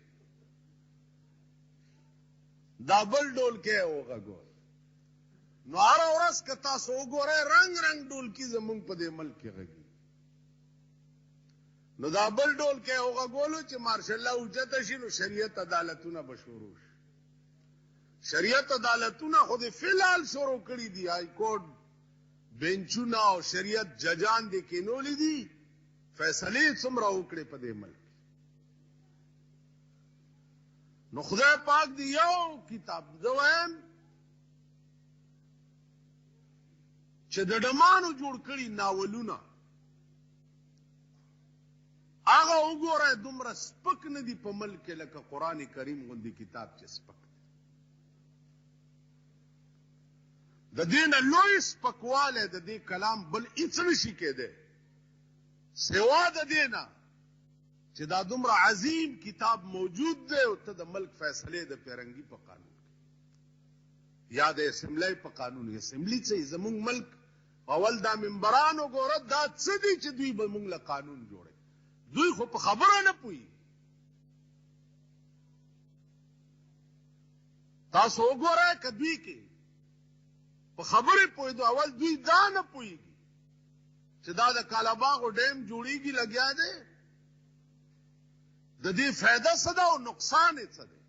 A: دا بل ډول کې وغږول. نو هره ورځ که تاسو وګورئ رنګ رنګ ډولکي زمونږ په دې ملک کې غږي. نو دا بل ډول کې وغږولو چې مارشل الله اوچته شي نو شریعت عدالتونه به شروع شي. شریعت عدالتونه خو دې فی الحال شروع کړي دي. های کورټ بینچونه او شریعت ججان دې کینولي دي. فیصلې څومره وکړې په دې ملک. نو خدای پاک دی یو کتاب زه وایم چې د ډمانو جوړ کړي ناولونه هغه وګورئ دومره سپک نه دي په ملک کې لکه قرآن کریم غوندې کتاب چې سپک دی. د دې نه لوی سپکوالی د دې کلام بل هېڅ نشي کېدی سوا د دې نه چې دا دومره عظیم کتاب موجود دی او ته د ملک فیصلې د پیرنګي په قانون کې یا د اسمبلی په قانون. اسمبلی څه زمونږ ملک اول دا ممبران وګوره دا څه دي چې دوی به مونږ له قانون جوړوي. دوی خو په خبره نه پوهېږي. تاسو وګورئ که دوی کې په خبرې پوهېدو اول دوی دا نه پوهېږي چې دا د کالاباغو ډیم جوړېږي لګیا دی د دې فایده څه ده او نقصان یې څه دی.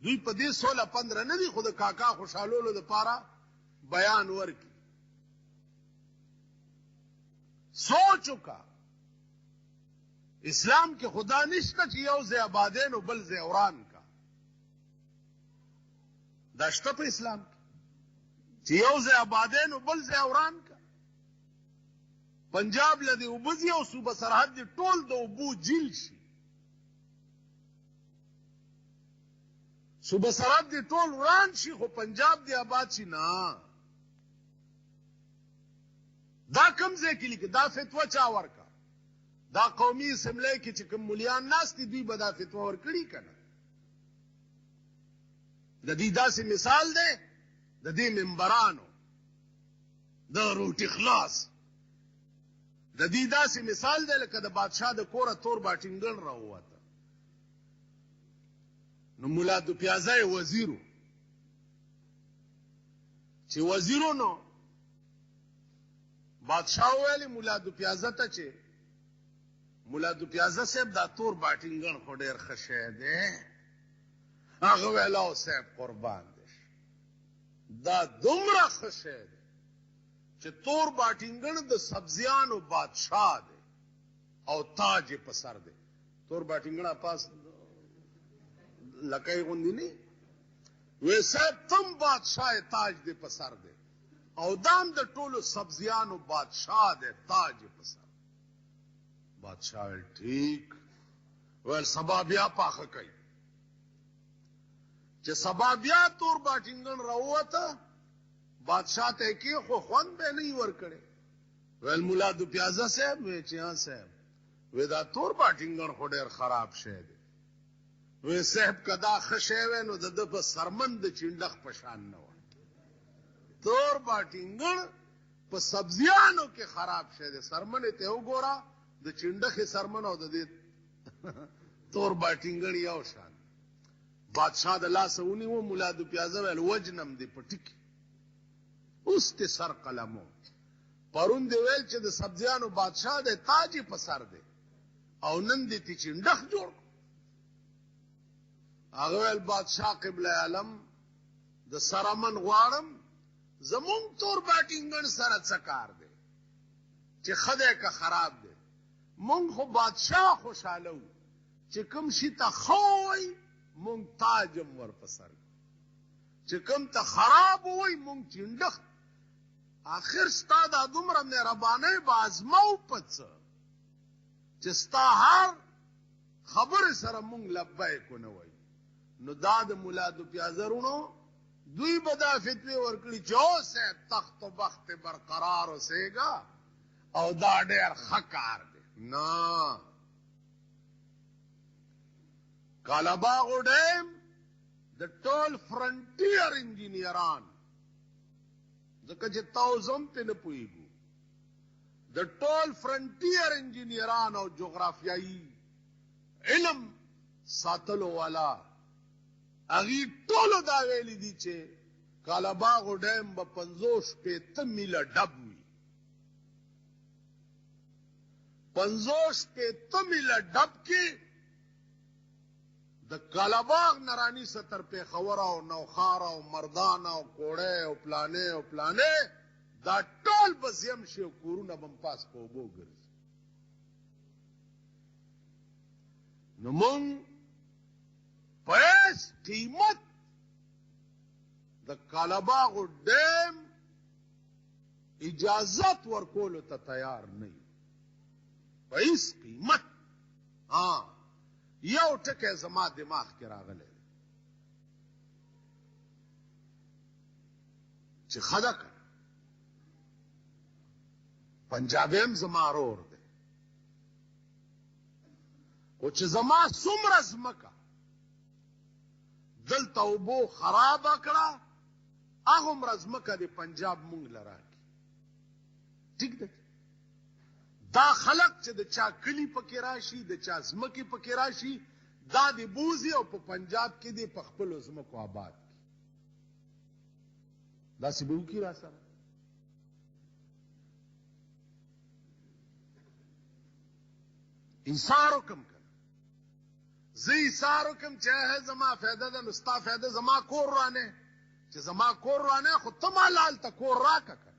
A: دوی په دې 16-15 نه دي خو د کاکا خوشحالولو دپاره بیان ورکړي. سوچ وکړه اسلام کې خدا نشته چې یو ځای آبادین او بل ځای وران کا. دا شته په اسلام کې چې یو ځای آبادین او بل ځای وران کا. پنجاب له دې اوبه ځي او صوبه سرحد دې ټول د اوبو جیل شي. صوبه سرحد دې ټول وران شي خو پنجاب دې آباد شي نه. دا کوم ځای کې لیکي دا فتوا چا ورکا؟ دا قومي اسمبلی کې چې کوم مولیان ناست دي دوی به دا فتوا ورکړي که نه؟ د دې داسې مثال دی د دې ممبرانو د روټي خلاص. د دې داسې مثال دی لکه د بادشاه د کوره تور باټینګن راووته. نو ملا دو پیازه وزیرو چې وزیرو نو بادشاه ویلي مولا دو پیازه ته چې مولا دو پیازه صاحب دا تور باټینګن خو ډېر ښه شی دی. هغه ویل او صاحب قربان دی دا دومره ښه شی دی چې تور باټینګن د سبزیانو بادشاه دی او تاج یې په سر دی. تور باټینګن پاس لکۍ غوندې نه وی صاحب تم بادشاه تاج دی په سر دی او دام د ټولو سبزیانو بادشاه دی تاج یې په سر. بادشاه ویل ٹھیک. ویل سبا بیا پاخه کوي چې سبا بیا تور باټینګن راووته بادشاہ ته کې خو خوند به نه ورکړي. ویل مولا دو پیازه صاحب وی چې ها صاحب وی دا تور باټینګن خو ډېر خراب شی دی. وی صاحب که دا ښه شی وی نو د ده په سرمن د چینډخ په شان نه وه. تور باټینګن په سبزیانو کې خراب شی دی. سرمنې ته وګوره د چینډخې سرمن او د دې تور باټینګن یو شان. بادشاه د لاسه ونیو مولا دو پیازه ویل وجنم دی په ټکي اوس ته سر قلمو. پرون دی ویل چې د سبزیانو بادشاه دی تاج په سر دی او نن دې تی چینډخ جوړ. هغه ویل بادشاه قبله عالم د سرمن غواړم زمونږ تور باټینګن سره څه کار دی چې ښه دی که خراب دی. مونږ خو بادشاه خوشحاله وو چې کوم شي ته ښه وایي مونږ تاج هم ور په سر چې کوم ته خراب وایي مونږ چینډخ. آخر ستا دا دومره مهربانۍ به ازمو په څه چې ستا هر خبرې سره مونږ لبیک ونه وایي. نو دا د مولا دو پیازه رونو دوی به دا فتوې ورکړي چې او صاحب تخت و بخت برقرار اوسېږه او دا ډېر ښه کار دی. نه کالاباغ ډیم د ټول فرنټیر انجینیران ځکه چې تاسو هم په نه پوهیږو د ټول فرنټیر انجینیران او جغرافیایي علم ساتلو والا هغه ټول دا ویلي دي چې کالاباغ ډیم به 50 میله ډب وي 50 میله ډب کې د کالاباغ نرانی ستر پیښور او نوخار او مردان او کوړه او پلانې دا ټول بزیم شي کورونه بم پاس په وبو ګرځي نو مونږ پیس قیمت د کالاباغ ډیم اجازت ورکولو ته تیار نه یو پیس قیمت یو ټکی زما دماغ کې راغلی چې خدا کړ پنجابیم زما رور دی او چې زما څومره ځمکه دلته اوبو خرابه کړه هغومره ځمکه د پنجاب مونږ له راکړي ټیک ده دا خلق چې د چا کلی پکې راشي د چا ځمکې پکې راشي دا د بوزي او په پنجاب کې د په خپلو ځمکو آباد کړي داسې به وکړي را سره انصار وکړم که زه ایثار وکړم چې زما فایده ده نو ستا فایده زما کور رانه چې زما کور رانه خو ته ما لالته کور راکه که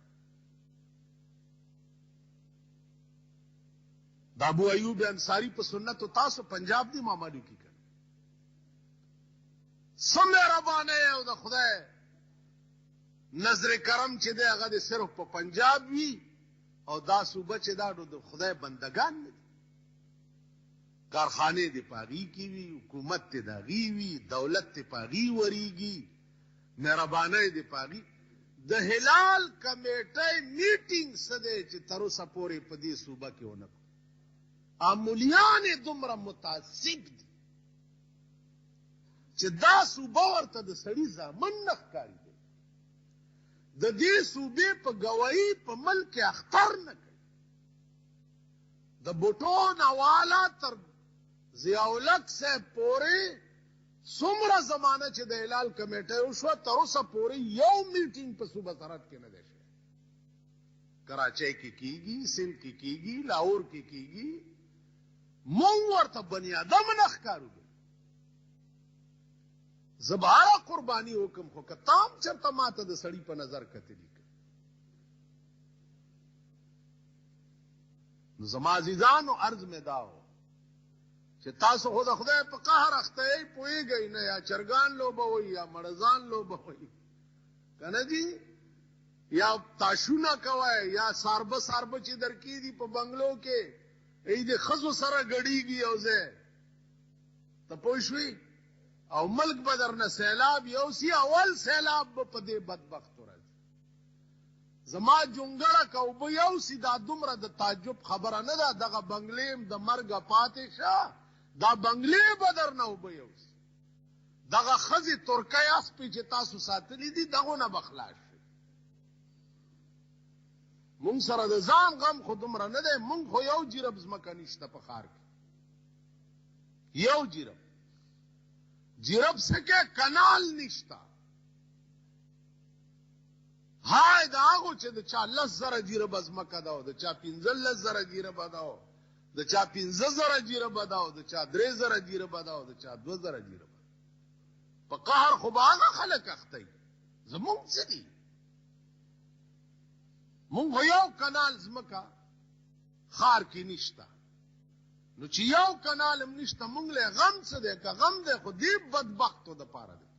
A: دا ابو ایوب انصاری په سنتو تاسو پنجاب دی معاملو کی کړ سمه ربانه او د خدای نظر کرم چې دی هغه د صرف په پنجاب وی او دا صوبه چې دا د خدای بندگان دي کارخانه دی پاغي کی وی حکومت ته داغي وی دولت ته پاغي وریږي مهربانه دی پاغي د هلال کمیټه میټینګ سده چې تر اوسه پورې په دې صوبه کې ونه عمولیان دومره متعصب دي چې دا صوبه ورته د سړي زامن نه ښکاري دی د دې صوبې په ګواهي په ملک اختر نه کوي د بوټو نواله تر ضیاءالحق صاحب پورې څومره زمانه چې د هلال کمیټه وشوه تر اوسه پورې یو میټینګ په صوبه سرحد کې نه دی شوی کراچۍ کې کیږي سندھ کې کیږي لاهور کې کیږي مونږ ورته بني ادم نه ښکارو زباره قرباني حکم خو که تام چرته ماته د سړي په نظر کتلی نو زما عزیزانو عرض مې دا و چې تاسو خو د خدای په قهر اخته یې پوهېږئ نه یا چرګان لوبوئ یا مړزان لوبوئ که نه جي یا تاشونه کوئ یا ساربه چې درکې دي په بنګلو کې ای د ښځو سره ګډېږي یو ځای ته پوه شوې او ملک به درنه سیلاب یوسي اول سیلاب به په دې بدبختو راځي زما جونګړه که اوبه یوسي دا دومره د تعجب خبره نه ده دغه بنګلې د مرګه پاتې شه دا بنګلې به درنه اوبه یوسي دغه ښځې ترکۍ اسپې چې تاسو ساتلي دي دغونه به خلاص شي مونږ سره د ځان غم خو دومره نه دی مونږ خو یو جیرب ځمکه نشته په ښار کې یو جیرب سکه کنال نشته هاي د هغو چې د چا 10,000 جیربه ځمکه ده او د چا 15,000 جیربه ده او د چا 15,000 جیربه ده او د چا 3,000 جیربه ده او د چا 2,000 جیربه په قهر خو به هغه خلک اخته وي زمونږ څه دي مونږ یو کنال ځمکه ښار کې نشته نو چې یو کنال هم نشته مونږ له غم څه دی که غم دی خو دې بدبختو دپاره دی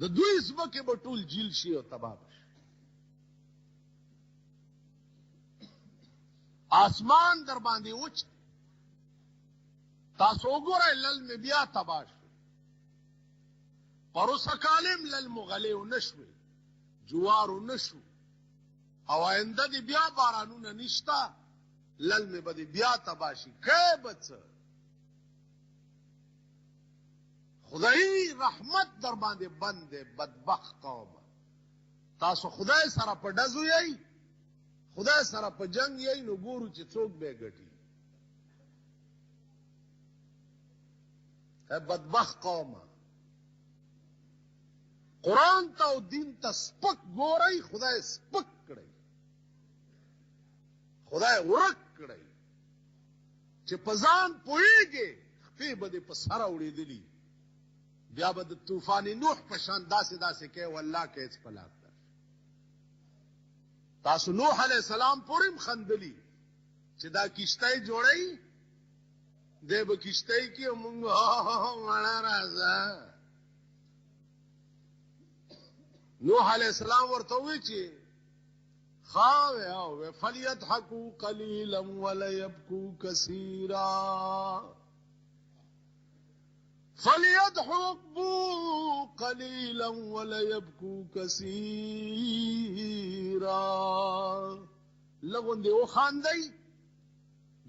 A: د دوی ځمکې به ټول جیل شي او تباه به شي آسمان در باندې وچ تاسو وګورئ لل مې بیا تباه شو پروسه کالم لل مغلې ونه شوې جوار ونه شو او آینده دی بیا بارانونه نشته لل مې به دې بیا تباه شي که به څه خدایي رحمت در باندې بند دی بدبخت قومه تاسو خدای سره په ډزو یئ خدای سره په جنگ یئ نو ګورو چې څوک به ګټي بدبخت قومه قرآن ته او دین ته سپک ګورئ خدای سپک کړئ خدای ورک کړئ چې په ځان پوهېږې خپې به دې په سره وړېدلي بیا به د طوفان نوح په شان داسې داسې کوي والله که هېڅ په لاک در تاسو نوح علیه السلام پورې هم خندلي چې دا کشتی جوړئ دی به کشتی کې مونږ مړه راځه نوح علیہ السلام ورته وی چې خاوه او فلیضحکوا قلیلا ولیبکوا کثیرا فلیضحکوا قلیلا ولیبکوا کثیرا لغوندې وخاندئ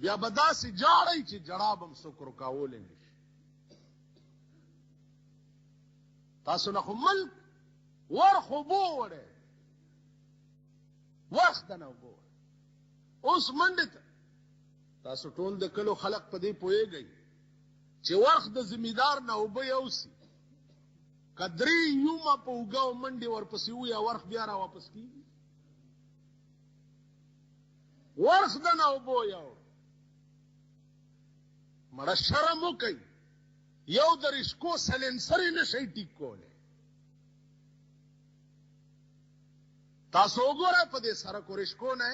A: بیا به داسې جاړئ چې جړا به هم څوک رکاولی نه شي تاسو نه خو ملک ورخ اوبو وړی وخت نه اوبو وړی اوس منډې ته تاسو ټول د کلو خلق په دې پوهېږئ چې ورخ د زمیندار نه اوبه یوسي که درې یومه په اوږه او منډې ورپسې وویا ورخ بیا را واپس کېږي ورخ د نه اوبو یوړ مړه شرم وکئ یو د رشکو سلنسر یې نه شئ ټیک کولی تاسو وګورئ په دې سړکو رشکو نه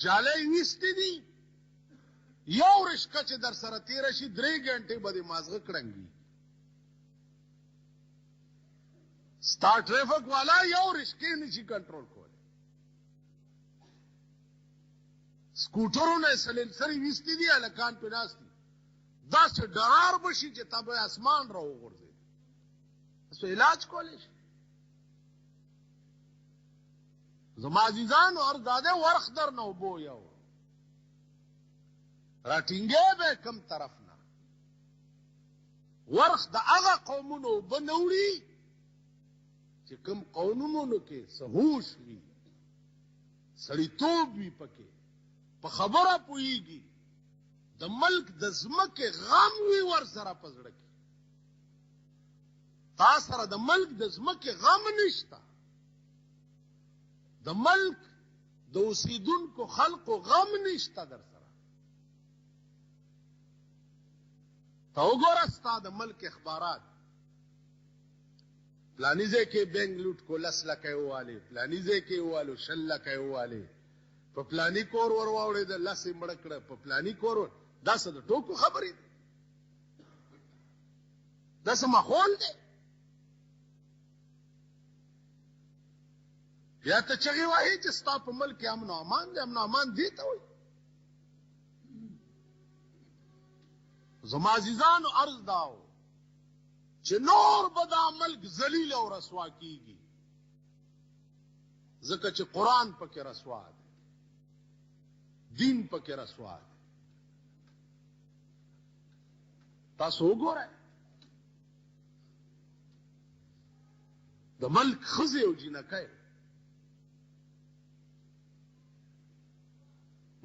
A: جالۍ ویستې دي یو رشکه چې در سره تېره شي 3 ګنټې به دې مازغه کړنګي ستا ټریفک والا یو رشکې نشي کنټرول کولی سکوټرونه سلنسرې ویستې دي هلکان پې ناست دي داسې ډرار به شي چې تا به اسمان را وغورځېد تاسو علاج کولی شي زما عزیزانو عرض داده ورخ در نه اوبو یو راټینګې به کم طرف نه ورخ د هغه قومونو اوبه نه وړي چې کوم قومونو کې څه هوش وي سړیتوب وي پکې په خبره پوهېږي د ملک د ځمکې غم وي ورسره په زړه کې تا سره د ملک د ځمکې غم نشته د ملک د اوسیدونکو خلقو غم نشته در سره ته وګوره ستا د ملک اخبارات پلاني ځای کې بینک لوټ کو 10 لکه یې ووالې پلاني ځای کې یې ووالو 20 لکه یې ووالې په پلاني کور ور واوړېده 10 یې مړه کړه په پلاني کور دا څه د ټوکو خبرې دي دا څه ماحول دی یا ته چغې وهې چې ستا په ملک کې امن و امان دی امن و امان دې ته وایي زما عزیزانو عرض داو چې نور به دا ملک ذلیل او رسوا کیږي ځکه چې قرآن پکې رسوا دی دین پکې رسوا دی تاسو وګورئ د ملک ښځې او جینکۍ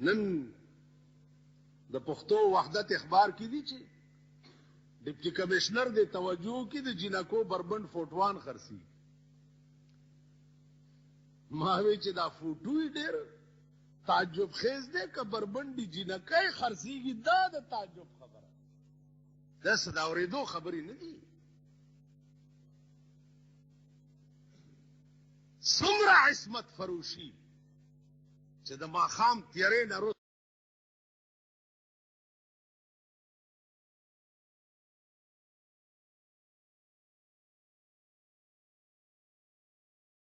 A: نن د پښتو وحدت اخبار کې دي چې ډیپټي کمشنر د توجه کې د جینکو بربند فوټوان خرڅي ما وی چې دا فوټو ډېر تعجب خیز دی که بربندي جینکۍ خرڅېږي دا د تعجب خبره دا څه د اورېدو خبرې نه دي څومره عصمت فروشي چې د ماښام تیارې نه